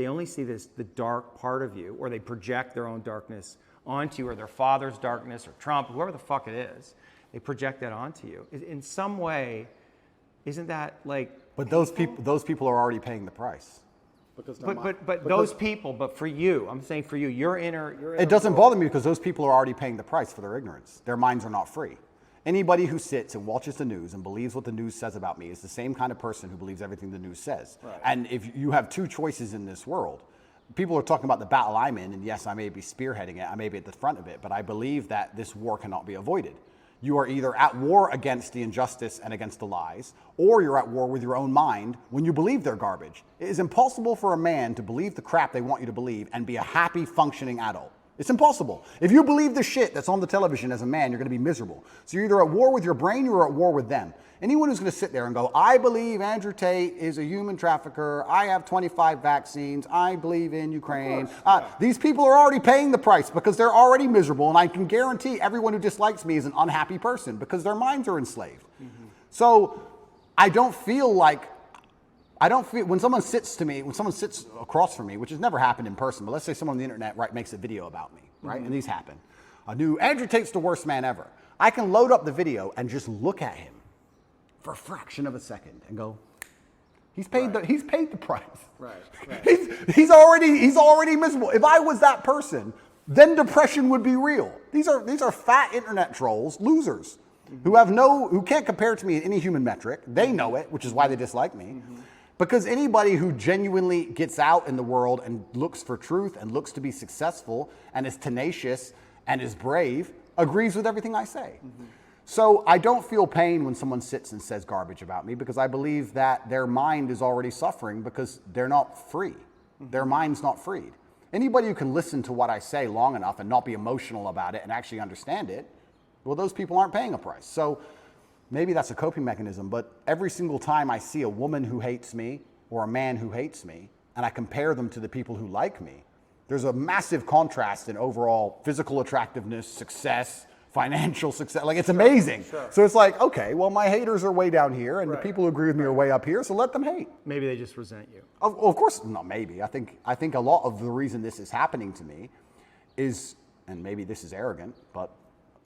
They only see the dark part of you, or they project their own darkness onto you, or their father's darkness, or Trump, whoever the fuck it is. They project that onto you. In some way, isn't that like... But those people are already paying the price. But those people, but for you, I'm saying for you, your inner it doesn't bother me because those people are already paying the price for their ignorance. Their minds are not free. Anybody who sits and watches the news and believes what the news says about me is the same kind of person who believes everything the news says. Right. And if you have two choices in this world, people are talking about the battle I'm in, and yes, I may be spearheading it, I may be at the front of it, but I believe that this war cannot be avoided. You are either at war against the injustice and against the lies, or you're at war with your own mind when you believe they're garbage. It is impossible for a man to believe the crap they want you to believe and be a happy, functioning adult. It's impossible. If you believe the shit that's on the television as a man, you're going to be miserable. So you're either at war with your brain or you're at war with them. Anyone who's going to sit there and go, I believe Andrew Tate is a human trafficker, I have 25 vaccines, I believe in Ukraine. These people are already paying the price because they're already miserable, and I can guarantee everyone who dislikes me is an unhappy person because their minds are enslaved. Mm-hmm. So I don't feel, when someone sits across from me, which has never happened in person, but let's say someone on the internet makes a video about me, right? Mm-hmm. And these happen. A new Andrew Tate's the worst man ever. I can load up the video and just look at him for a fraction of a second and go, he's paid the price. Right. He's already miserable. If I was that person, then depression would be real. These are fat internet trolls, losers, mm-hmm. who can't compare to me in any human metric. They know it, which is why they dislike me. Mm-hmm. Because anybody who genuinely gets out in the world and looks for truth and looks to be successful and is tenacious and is brave agrees with everything I say. Mm-hmm. So I don't feel pain when someone sits and says garbage about me because I believe that their mind is already suffering because they're not free. Mm-hmm. Their mind's not freed. Anybody who can listen to what I say long enough and not be emotional about it and actually understand it, well, those people aren't paying a price. So maybe that's a coping mechanism, but every single time I see a woman who hates me or a man who hates me, and I compare them to the people who like me, there's a massive contrast in overall physical attractiveness, success, financial success. Like, it's amazing. Sure. So it's like, okay, well, my haters are way down here, and the people who agree with me are way up here, so let them hate. Maybe they just resent you. Of course, not maybe. I think a lot of the reason this is happening to me is, and maybe this is arrogant, but...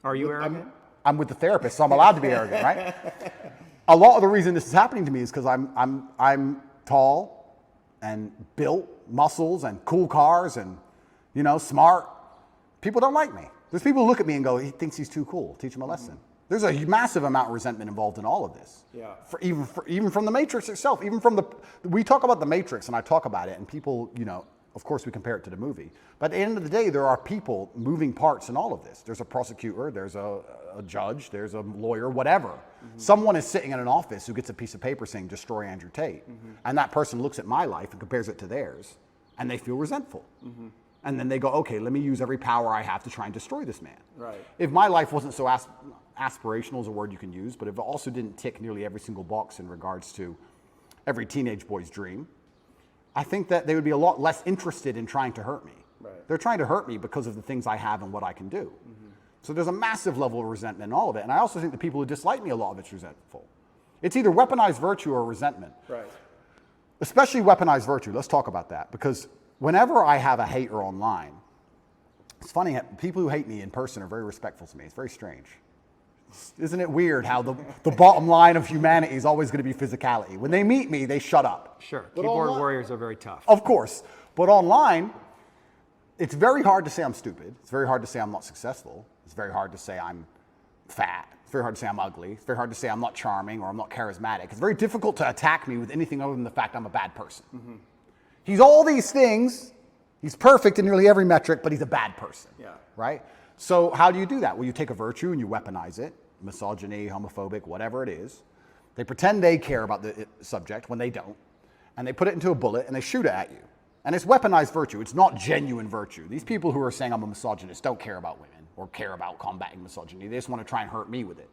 Are you arrogant? I'm with the therapist, so I'm allowed to be arrogant, right? A lot of the reason this is happening to me is because I'm tall and built, muscles and cool cars and, smart. People don't like me. There's people who look at me and go, he thinks he's too cool. Teach him a lesson. Mm-hmm. There's a massive amount of resentment involved in all of this. Yeah. Even from the Matrix itself, we talk about the Matrix and I talk about it and people, of course we compare it to the movie. But at the end of the day, there are people moving parts in all of this. There's a prosecutor, there's a judge, there's a lawyer, whatever. Mm-hmm. Someone is sitting in an office who gets a piece of paper saying, destroy Andrew Tate. Mm-hmm. And that person looks at my life and compares it to theirs and they feel resentful. Mm-hmm. And then they go, okay, let me use every power I have to try and destroy this man. Right. If my life wasn't so aspirational is a word you can use, but if it also didn't tick nearly every single box in regards to every teenage boy's dream, I think that they would be a lot less interested in trying to hurt me. Right. They're trying to hurt me because of the things I have and what I can do. Mm-hmm. So there's a massive level of resentment in all of it. And I also think the people who dislike me, a lot of it's resentful. It's either weaponized virtue or resentment. Right. Especially weaponized virtue. Let's talk about that. Because whenever I have a hater online, it's funny, people who hate me in person are very respectful to me. It's very strange. Isn't it weird how the bottom line of humanity is always going to be physicality? When they meet me, they shut up. Sure. Keyboard warriors are very tough. Of course. But online, it's very hard to say I'm stupid. It's very hard to say I'm not successful. It's very hard to say I'm fat. It's very hard to say I'm ugly. It's very hard to say I'm not charming or I'm not charismatic. It's very difficult to attack me with anything other than the fact I'm a bad person. Mm-hmm. He's all these things. He's perfect in nearly every metric, but he's a bad person. Yeah. Right? So how do you do that? Well, you take a virtue and you weaponize it. Misogyny, homophobic, whatever it is. They pretend they care about the subject when they don't. And they put it into a bullet and they shoot it at you. And it's weaponized virtue. It's not genuine virtue. These people who are saying I'm a misogynist don't care about women or care about combating misogyny. They just want to try and hurt me with it.